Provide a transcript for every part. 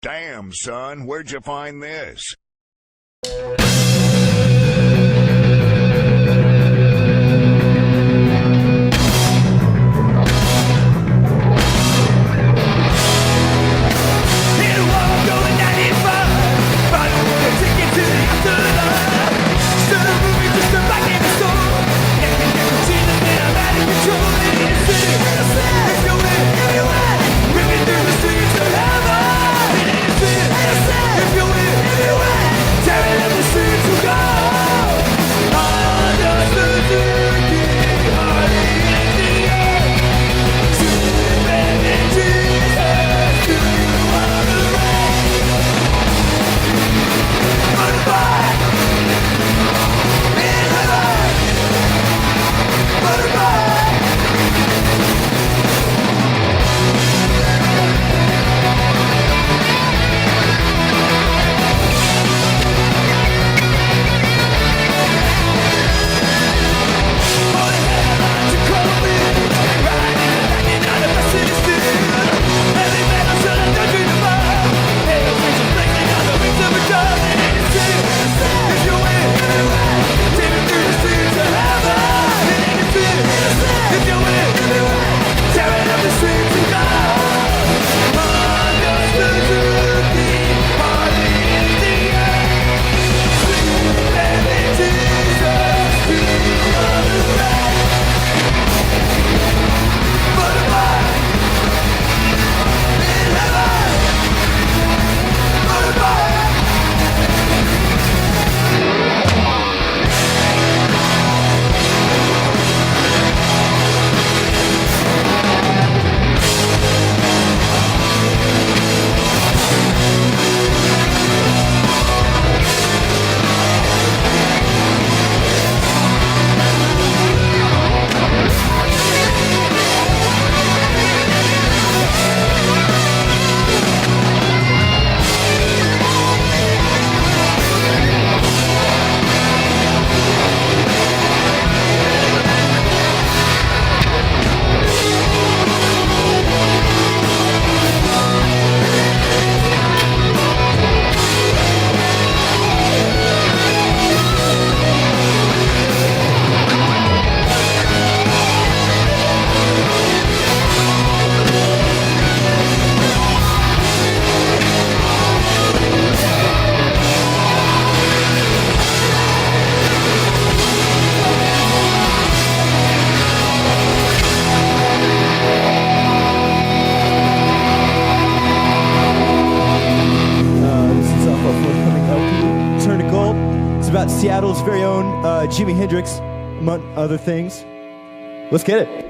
Damn, son, where'd you find this? Seattle's very own Jimi Hendrix, among other things. Let's get it.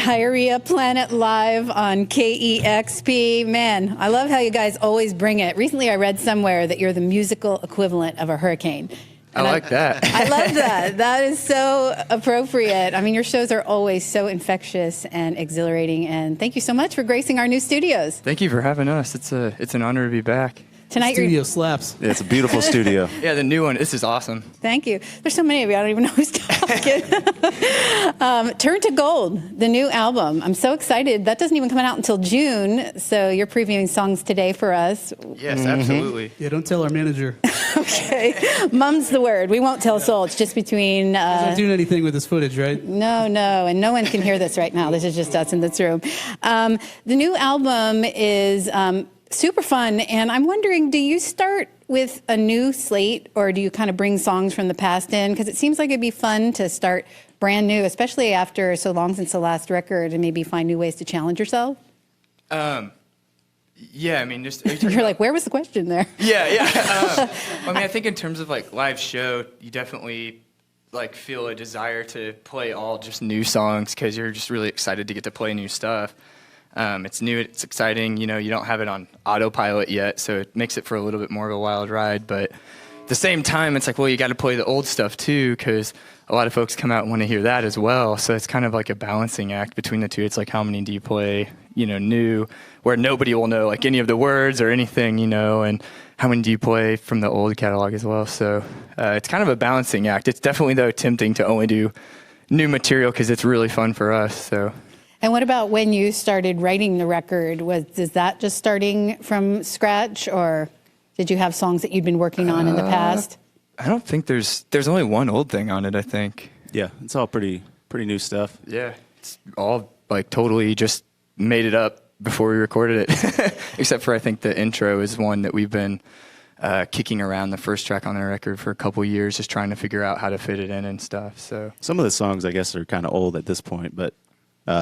Diarrhea Planet live on KEXP. Man, I love how you guys always bring it. Recently I read somewhere that you're the musical equivalent of a hurricane. And I like that. I love that. That is so appropriate. I mean, your shows are always so infectious and exhilarating. And thank you so much for gracing our new studios. Thank you for having us. It's an honor to be back. Tonight, studio slaps. Yeah, it's a beautiful studio. Yeah, the new one. This is awesome. Thank you. There's so many of you. I don't even know who's talking. Turn to Gold, the new album. I'm so excited. That doesn't even come out until June. So you're previewing songs today for us. Yes, absolutely. Yeah, don't tell our manager. Okay. Mum's the word. We won't tell Soul. It's just between... He's not doing anything with this footage, right? No. And no one can hear this right now. This is just us in this room. The new album is... super fun, and I'm wondering, do you start with a new slate, or do you kind of bring songs from the past in? Because it seems like it'd be fun to start brand new, especially after so long since the last record, and maybe find new ways to challenge yourself. Yeah, I mean, just You're like, where was the question there? Yeah. I mean, I think in terms of like live show, you definitely like feel a desire to play all just new songs because you're just really excited to get to play new stuff. It's new, it's exciting, you don't have it on autopilot yet, so it makes it for a little bit more of a wild ride, but at the same time, it's like, well, you got to play the old stuff too, because a lot of folks come out and want to hear that as well, so it's kind of like a balancing act between the two. It's like, how many do you play, new, where nobody will know, like, any of the words or anything, and how many do you play from the old catalog as well, so it's kind of a balancing act. It's definitely, though, tempting to only do new material because it's really fun for us, so... And what about when you started writing the record? Is that just starting from scratch, or did you have songs that you'd been working on in the past? I don't think there's only one old thing on it, I think. Yeah, it's all pretty new stuff. Yeah, it's all like totally just made it up before we recorded it. Except for I think the intro is one that we've been kicking around the first track on the record for a couple years, just trying to figure out how to fit it in and stuff. So some of the songs, I guess, are kind of old at this point, but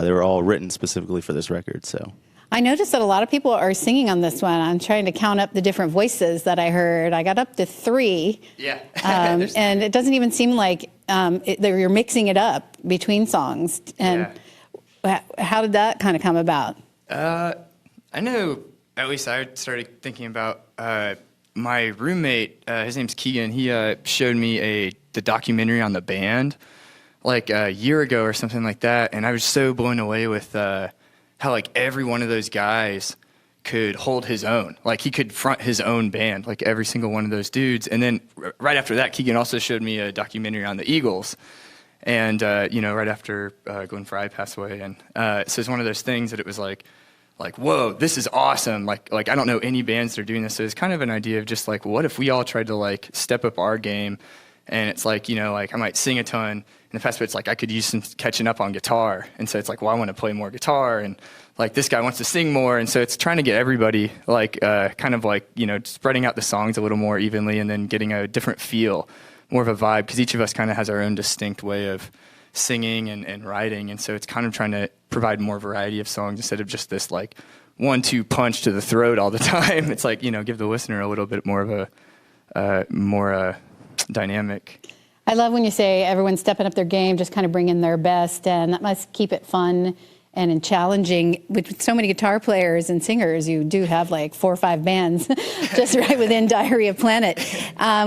they were all written specifically for this record, so. I noticed that a lot of people are singing on this one. I'm trying to count up the different voices that I heard. I got up to 3. Yeah. And it doesn't even seem like you're mixing it up between songs. And how did that kind of come about? I know, at least I started thinking about my roommate, his name's Keegan. He showed me the documentary on the band like a year ago or something like that, and I was so blown away with how like every one of those guys could hold his own. Like he could front his own band, like every single one of those dudes. And then right after that, Keegan also showed me a documentary on the Eagles, and right after Glenn Frey passed away, and so it's one of those things that it was like whoa, this is awesome. Like I don't know any bands that are doing this. So it's kind of an idea of just like, what if we all tried to like step up our game? And it's like, like I might sing a ton in the past, but it's like I could use some catching up on guitar. And so it's like, well, I want to play more guitar, and like this guy wants to sing more. And so it's trying to get everybody like kind of like, spreading out the songs a little more evenly and then getting a different feel, more of a vibe, because each of us kind of has our own distinct way of singing and writing. And so it's kind of trying to provide more variety of songs instead of just this like 1-2 punch to the throat all the time. It's like, give the listener a little bit more of a more dynamic. I love when you say everyone's stepping up their game, just kind of bringing their best, and that must keep it fun and challenging. With so many guitar players and singers, you do have like 4 or 5 bands just right within Diarrhea Planet,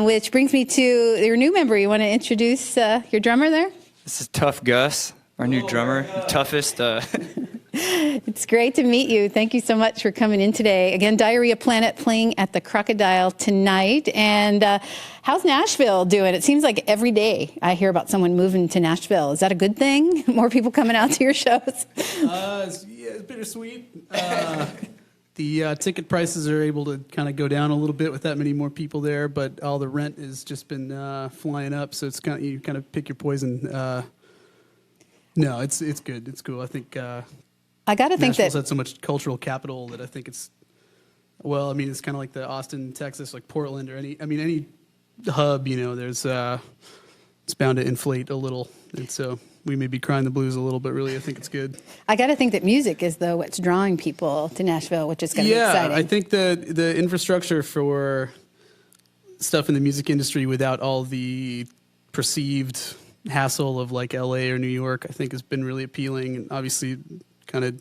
which brings me to your new member. You want to introduce your drummer there? This is Tough Gus, our new drummer, toughest. It's great to meet you. Thank you so much for coming in today. Again, Diarrhea Planet playing at the Crocodile tonight. And how's Nashville doing? It seems like every day I hear about someone moving to Nashville. Is that a good thing? More people coming out to your shows? It's bittersweet. The ticket prices are able to kind of go down a little bit with that many more people there, but all the rent has just been flying up. So it's you kind of pick your poison. No, it's good. It's cool. I think. I got to think that Nashville's had so much cultural capital that I think it's it's kind of like the Austin, Texas, like Portland, or any hub, there's it's bound to inflate a little, and so we may be crying the blues a little, but really I think it's good. I got to think that music is what's drawing people to Nashville, which is going to be exciting. Yeah, I think the infrastructure for stuff in the music industry without all the perceived hassle of like LA or New York, I think has been really appealing. And obviously kind of,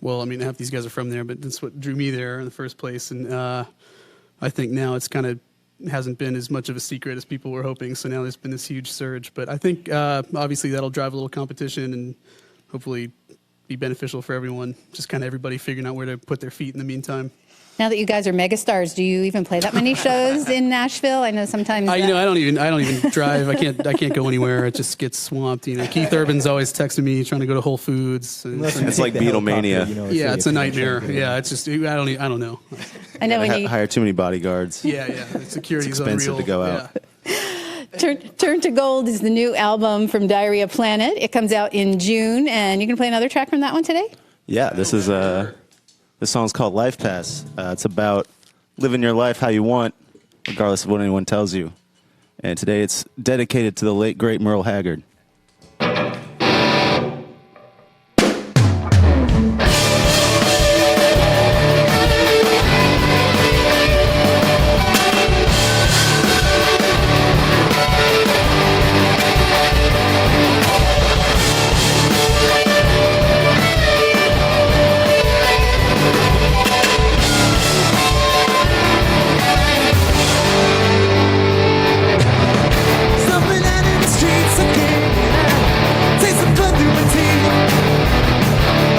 well, I mean, half these guys are from there, but that's what drew me there in the first place. And I think now it's kind of hasn't been as much of a secret as people were hoping. So now there's been this huge surge. But I think obviously that'll drive a little competition and hopefully be beneficial for everyone. Just kind of everybody figuring out where to put their feet in the meantime. Now that you guys are megastars, do you even play that many shows in Nashville? I know sometimes. I don't even drive. I can't go anywhere. It just gets swamped. You know, Keith Urban's always texting me trying to go to Whole Foods. And It's like Beatlemania. yeah, it's a nightmare. Yeah, it's just I don't know. I know when you hire too many bodyguards. Yeah. The security's It's expensive unreal. to go out. Yeah. Turn to Gold is the new album from Diarrhea Planet. It comes out in June, and you can play another track from that one today. Yeah, this song's called Life Pass. It's about living your life how you want, regardless of what anyone tells you. And today it's dedicated to the late, great Merle Haggard. Something out in the streets again. Taste some fun through my teeth.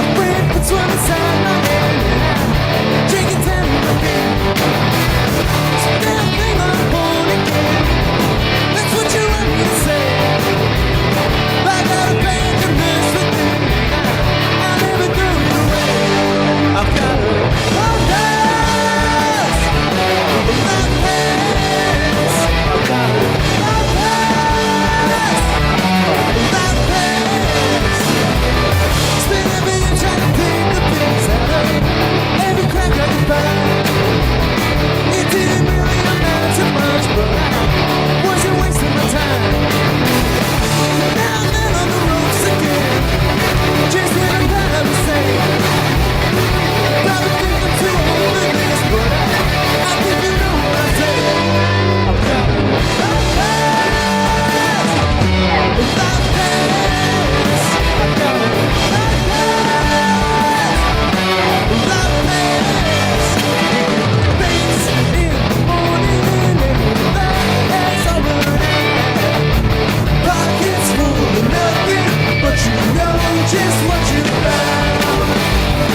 A friend puts one inside my head. Drinking time in my head. So damn thing I'm born again. That's what you want me to say. I got a band to mess with me. I never threw it away. I've got a pass. My pass. I've got a just what you found.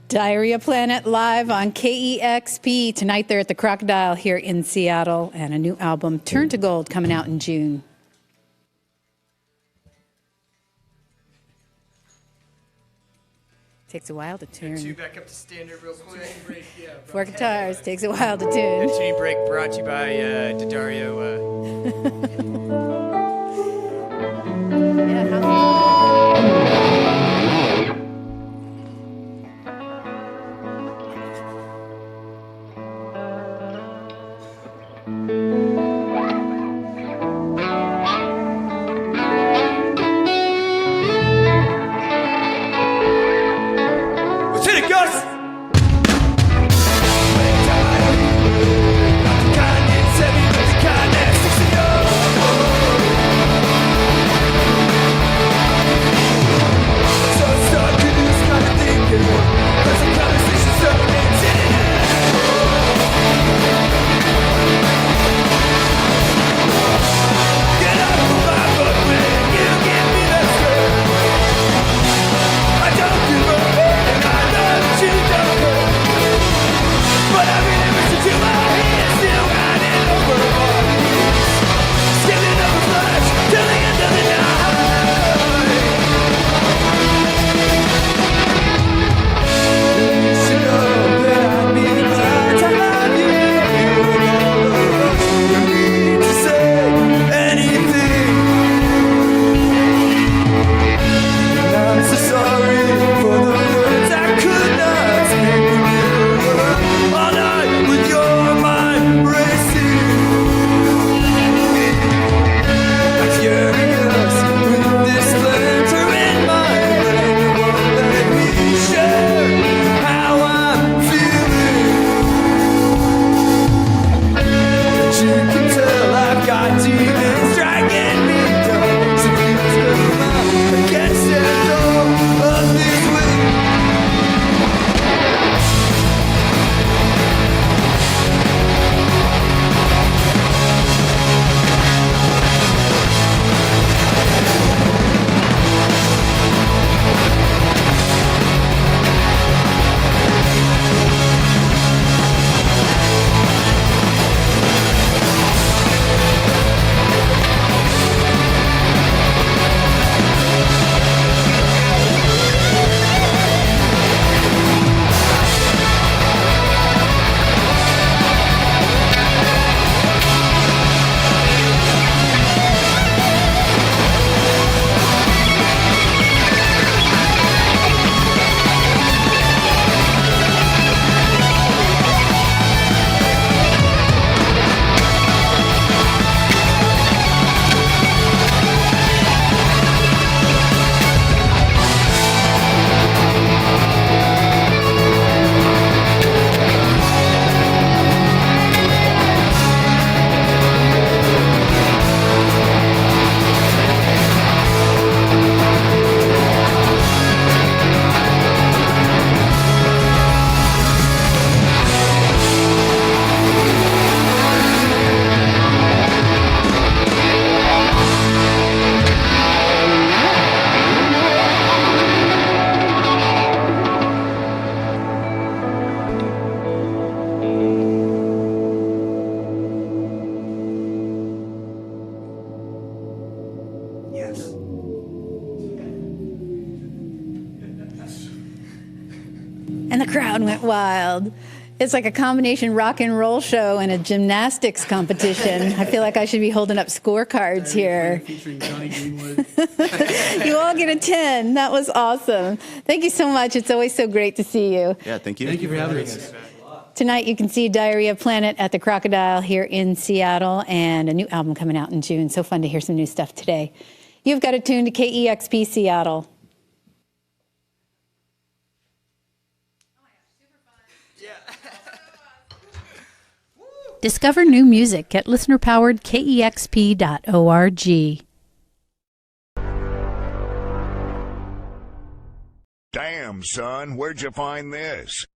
Diarrhea Planet live on KEXP. Tonight they're at the Crocodile here in Seattle, and a new album, Turn to Gold, coming out in June. Takes a while to Two tune. back up to standard real quick. Four guitars, takes a while to tune. Tuning break brought to you by Diarrhea. Yeah, how- Let's hit it, Gus! Kindness, heavy with kindness. crowd went wild. It's like a combination rock and roll show and a gymnastics competition. I feel like I should be holding up scorecards here. Featuring Johnny Greenwood. You all get a 10. That was awesome. Thank you so much. It's always so great to see you. Yeah, thank you. Thank you for having us. Tonight you can see Diarrhea Planet at the Crocodile here in Seattle, and a new album coming out in June. So fun to hear some new stuff today. You've got it tuned to KEXP Seattle. Discover new music at listener-powered kexp.org. Damn, son, where'd you find this?